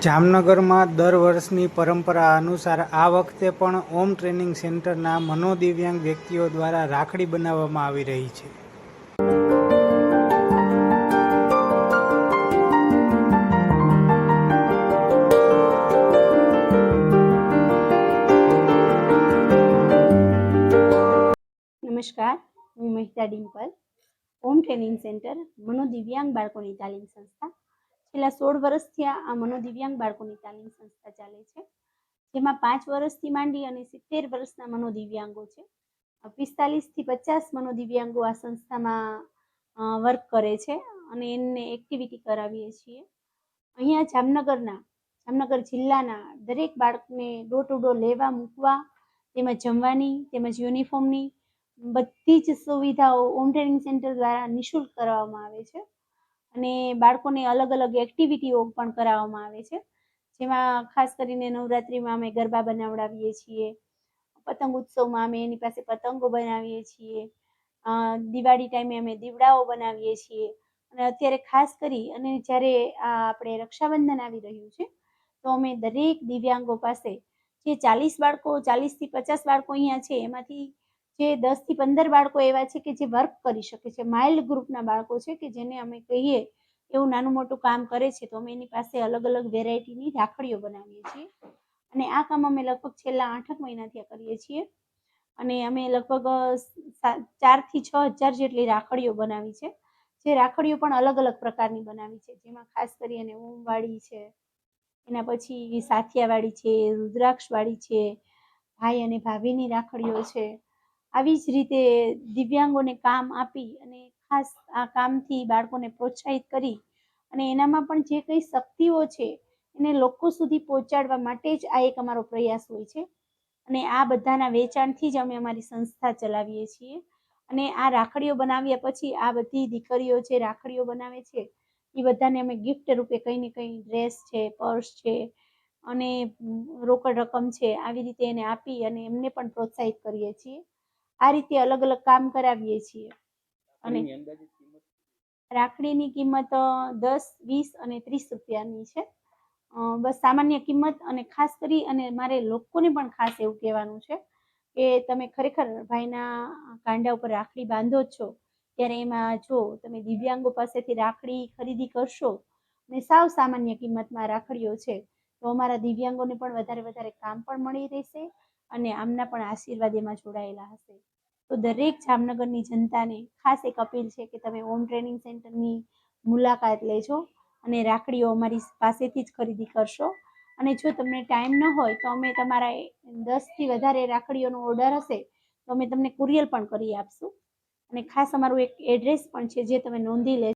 જામનગરમાં દર વર્ષની પરંપરા અનુસાર આ વખતે પણ ઓમ ટ્રેનિંગ સેન્ટરના મનોદિવ્યાંગ વ્યક્તિઓ દ્વારા રાખડી બનાવવામાં આવી રહી છે. નમસ્કાર, હું મહિતા ડિમ્પલ. ઓમ ટ્રેનિંગ સેન્ટર મનોદિવ્યાંગ બાળકોની તાલીમ સંસ્થા. છેલ્લા 16 વર્ષથી આ મનોદિવ્યાંગ બાળકોની તાલીમ સંસ્થા ચાલે છે, જેમાં 5 વર્ષથી માંડી અને 70 વર્ષના મનોદિવ્યાંગો છે. 45 થી 50 મનોદિવ્યાંગો આ સંસ્થામાં વર્ક કરે છે અને એમને એક્ટિવિટી કરાવીએ છીએ. અહીંયા જામનગર જિલ્લાના દરેક બાળકને ડોર ટુ ડોર લેવા મૂકવા, તેમજ જમવાની તેમજ યુનિફોર્મની બધી જ સુવિધાઓ ઓમ ટ્રેનિંગ સેન્ટર દ્વારા નિઃશુલ્ક કરવામાં આવે છે. અને બાળકોને અલગ અલગ એક્ટિવિટીઓ પણ કરાવવામાં આવે છે, જેમાં ખાસ કરીને નવરાત્રિમાં અમે ગરબા બનાવડાવીએ છીએ, પતંગ ઉત્સવમાં અમે એની પાસે પતંગો બનાવીએ છીએ, દિવાળી ટાઈમે અમે દીવડાઓ બનાવીએ છીએ. અને અત્યારે ખાસ કરી અને જ્યારે આપણે રક્ષાબંધન આવી રહ્યું છે, તો અમે દરેક દિવ્યાંગો પાસે જે 40 થી 50 બાળકો અહીંયા છે, એમાંથી જે 10 થી 15 બાળકો એવા છે કે જે વર્ક કરી શકે છે, માઇલ્ડ ગ્રુપના બાળકો છે કે જેને અમે કહીએ એવું નાનું મોટું કામ કરે છે, તો અમે એની પાસે અલગ અલગ વેરાયટીની રાખડીઓ બનાવીએ છીએ. અને આ કામ અમે લગભગ છેલ્લા 8 મહિનાથી કરીએ છીએ. અને અમે લગભગ 4 થી 6 હજાર જેટલી રાખડીઓ બનાવી છે. જે રાખડીઓ પણ અલગ અલગ પ્રકારની બનાવી છે, જેમાં ખાસ કરીને ઓમવાળી છે, એના પછી સાથિયાવાળી છે, રુદ્રાક્ષવાળી છે, ભાઈ અને ભાભીની રાખડીઓ છે. આવી જ રીતે દિવ્યાંગોને કામ આપી અને ખાસ આ કામથી બાળકોને પ્રોત્સાહિત કરી અને એનામાં પણ જે કંઈ શક્તિઓ છે એને લોકો સુધી પહોંચાડવા માટે જ આ એક અમારો પ્રયાસ હોય છે. અને આ બધાના વેચાણથી જ અમે અમારી સંસ્થા ચલાવીએ છીએ. અને આ રાખડીઓ બનાવ્યા પછી આ બધી દીકરીઓ જે રાખડીઓ બનાવે છે એ બધાને અમે ગિફ્ટ રૂપે કંઈ ને કંઈ ડ્રેસ છે, પર્સ છે અને રોકડ રકમ છે, આવી રીતે એને આપી અને એમને પણ પ્રોત્સાહિત કરીએ છીએ. આ રીતે અલગ અલગ કામ કરાવીએ છીએ. અને રાખડીની કિંમત 10, 20 અને 30 રૂપિયાની છે. બસ સામાન્ય કિંમત. અને ખાસ કરી અને મારે લોકોને પણ ખાસ એવું કહેવાનું છે કે તમે ખરેખર ભાઈના કાંડા ઉપર રાખડી બાંધો જ છો, ત્યારે એમાં જો તમે દિવ્યાંગો પાસેથી રાખડી ખરીદી કરશો અને સાવ સામાન્ય કિંમતમાં રાખડીઓ છે, તો અમારા દિવ્યાંગોને પણ વધારે કામ પણ મળી રહેશે અને આમના પણ આશીર્વાદ એમાં જોડાયેલા હશે. તો દરેક જામનગરની જનતાને ખાસ એક અપીલ છે કે તમે ઓમ ટ્રેનિંગ સેન્ટરની મુલાકાત લેજો અને રાખડીઓ અમારી પાસેથી જ ખરીદી કરશો. અને જો તમને ટાઈમ ન હોય તો અમે તમારા 10થી વધારે રાખડીઓનો ઓર્ડર હશે તો અમે તમને કુરિયર પણ કરી આપશું. અને ખાસ અમારું એક એડ્રેસ પણ છે, જે તમે નોંધી લેજો.